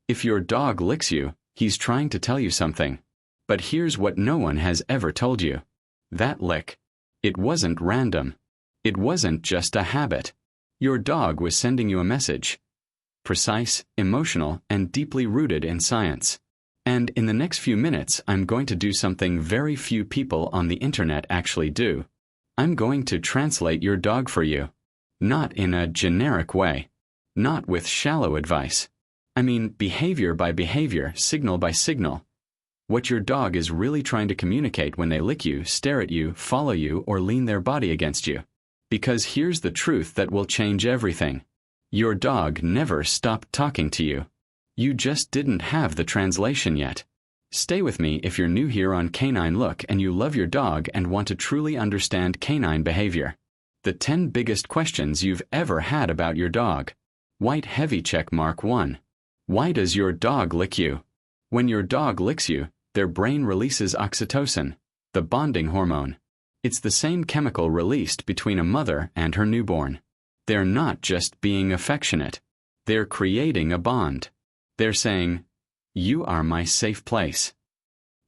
If your dog licks you, he's trying to tell you something. But here's what no one has ever told you. That lick, it wasn't random. It wasn't just a habit. Your dog was sending you a message. Precise, emotional, and deeply rooted in science. And in the next few minutes, I'm going to do something very few people on the internet actually do. I'm going to translate your dog for you. Not in a generic way. Not with shallow advice. I mean behavior by behavior, signal by signal. What your dog is really trying to communicate when they lick you, stare at you, follow you, or lean their body against you. Because here's the truth that will change everything. Your dog never stopped talking to you. You just didn't have the translation yet. Stay with me if you're new here on Canine Look and you love your dog and want to truly understand canine behavior. The 10 biggest questions you've ever had about your dog. White heavy check mark 1. Why does your dog lick you? When your dog licks you, their brain releases oxytocin, the bonding hormone. It's the same chemical released between a mother and her newborn. They're not just being affectionate. They're creating a bond. They're saying, "You are my safe place."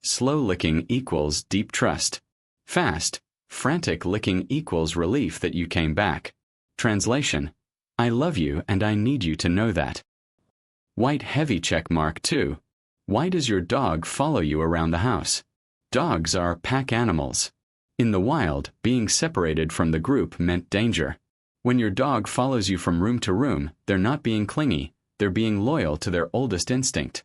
Slow licking equals deep trust. Fast, frantic licking equals relief that you came back. Translation: I love you and I need you to know that. White heavy check mark 2. Why does your dog follow you around the house? Dogs are pack animals. In the wild, being separated from the group meant danger. When your dog follows you from room to room, they're not being clingy, they're being loyal to their oldest instinct.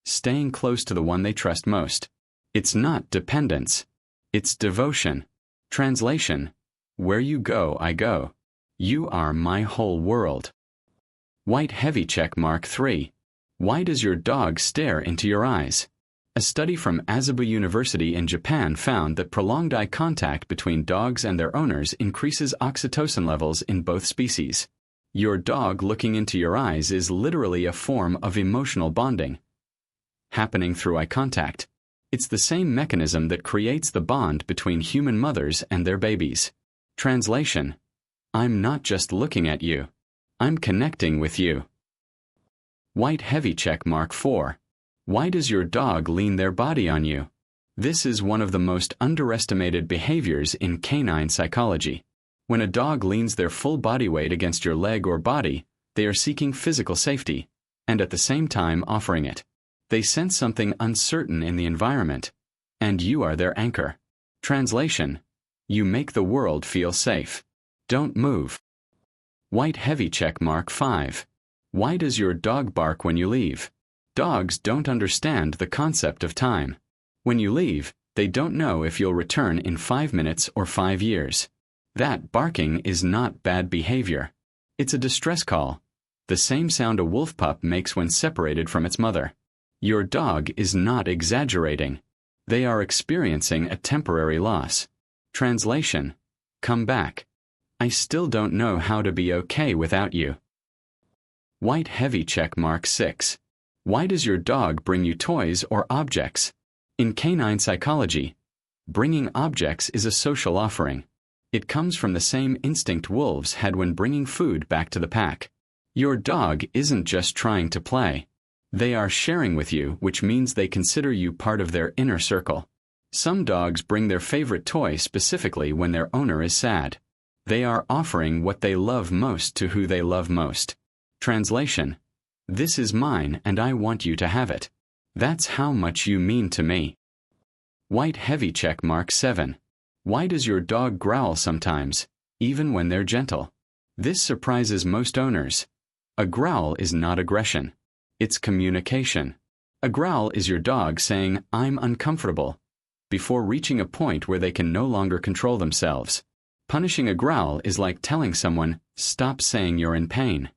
Staying close to the one they trust most. It's not dependence. It's devotion. Translation: where you go, I go. You are my whole world. White heavy check mark 3. Why does your dog stare into your eyes? A study from Asabu University in Japan found that prolonged eye contact between dogs and their owners increases oxytocin levels in both species. Your dog looking into your eyes is literally a form of emotional bonding, happening through eye contact. It's the same mechanism that creates the bond between human mothers and their babies. Translation: I'm not just looking at you. I'm connecting with you. White heavy check mark 4. Why does your dog lean their body on you? This is one of the most underestimated behaviors in canine psychology. When a dog leans their full body weight against your leg or body, they are seeking physical safety, and at the same time offering it. They sense something uncertain in the environment, and you are their anchor. Translation: you make the world feel safe. Don't move. White heavy check mark 5. Why does your dog bark when you leave? Dogs don't understand the concept of time. When you leave, they don't know if you'll return in 5 minutes or 5 years. That barking is not bad behavior. It's a distress call. The same sound a wolf pup makes when separated from its mother. Your dog is not exaggerating. They are experiencing a temporary loss. Translation: come back. I still don't know how to be okay without you. White heavy check mark 6. Why does your dog bring you toys or objects? In canine psychology, bringing objects is a social offering. It comes from the same instinct wolves had when bringing food back to the pack. Your dog isn't just trying to play. They are sharing with you, which means they consider you part of their inner circle. Some dogs bring their favorite toy specifically when their owner is sad. They are offering what they love most to who they love most. Translation: this is mine and I want you to have it. That's how much you mean to me. White heavy check mark 7. Why does your dog growl sometimes, even when they're gentle? This surprises most owners. A growl is not aggression. It's communication. A growl is your dog saying, "I'm uncomfortable," before reaching a point where they can no longer control themselves. Punishing a growl is like telling someone, "Stop saying you're in pain."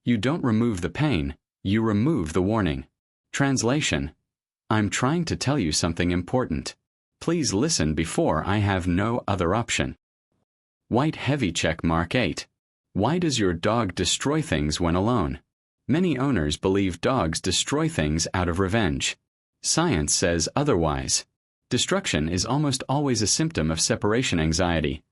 You don't remove the pain, you remove the warning. Translation: I'm trying to tell you something important. Please listen before I have no other option. White heavy check mark 8. Why does your dog destroy things when alone? Many owners believe dogs destroy things out of revenge. Science says otherwise. Destruction is almost always a symptom of separation anxiety,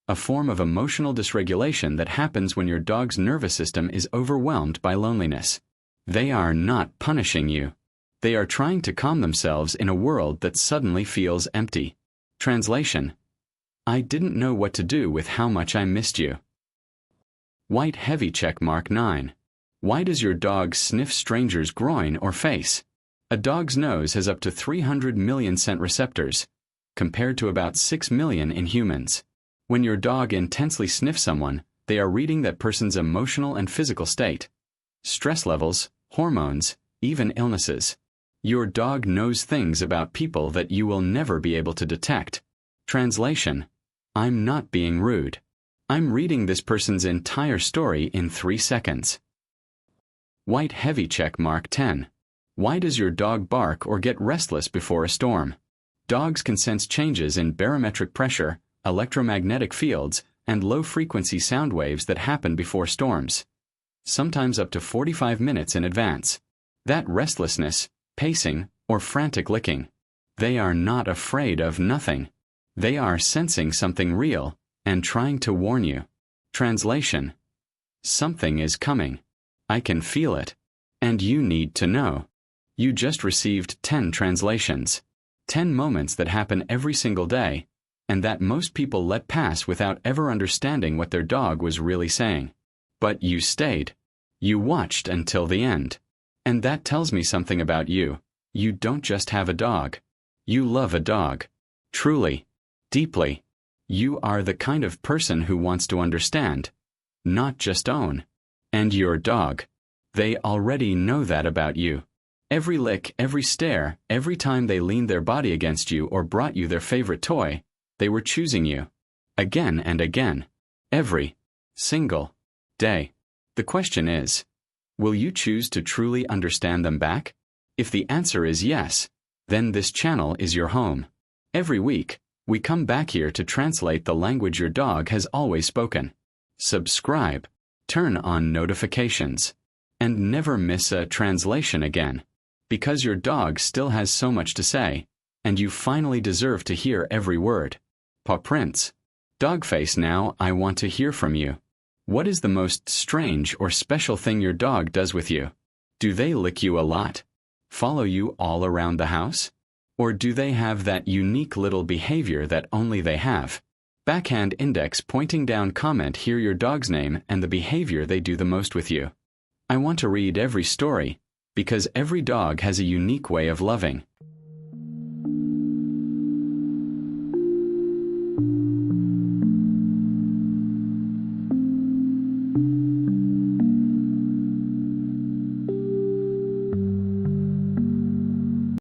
a form of emotional dysregulation that happens when your dog's nervous system is overwhelmed by loneliness. They are not punishing you. They are trying to calm themselves in a world that suddenly feels empty. Translation: I didn't know what to do with how much I missed you. White heavy check mark 9. Why does your dog sniff strangers' groin or face? A dog's nose has up to 300 million scent receptors, compared to about 6 million in humans. When your dog intensely sniffs someone, they are reading that person's emotional and physical state, stress levels, hormones, even illnesses. Your dog knows things about people that you will never be able to detect. Translation: I'm not being rude. I'm reading this person's entire story in 3 seconds. White heavy check mark 10. Why does your dog bark or get restless before a storm? Dogs can sense changes in barometric pressure, electromagnetic fields, and low-frequency sound waves that happen before storms, sometimes up to 45 minutes in advance. That restlessness, pacing, or frantic licking. They are not afraid of nothing. They are sensing something real and trying to warn you. Translation: something is coming. I can feel it. And you need to know. You just received 10 translations. 10 moments that happen every single day, and that most people let pass without ever understanding what their dog was really saying. But you stayed. You watched until the end. And that tells me something about you. You don't just have a dog. You love a dog. Truly. Deeply. You are the kind of person who wants to understand, not just own. And your dog. They already know that about you. Every lick, every stare, every time they leaned their body against you or brought you their favorite toy, they were choosing you. Again and again. Every single day. The question is, will you choose to truly understand them back? If the answer is yes, then this channel is your home. Every week, we come back here to translate the language your dog has always spoken. Subscribe, turn on notifications, and never miss a translation again. Because your dog still has so much to say, and you finally deserve to hear every word. Paw prints. Dogface, now I want to hear from you. What is the most strange or special thing your dog does with you? Do they lick you a lot? Follow you all around the house? Or do they have that unique little behavior that only they have? Backhand index pointing down comment here your dog's name and the behavior they do the most with you. I want to read every story, because every dog has a unique way of loving.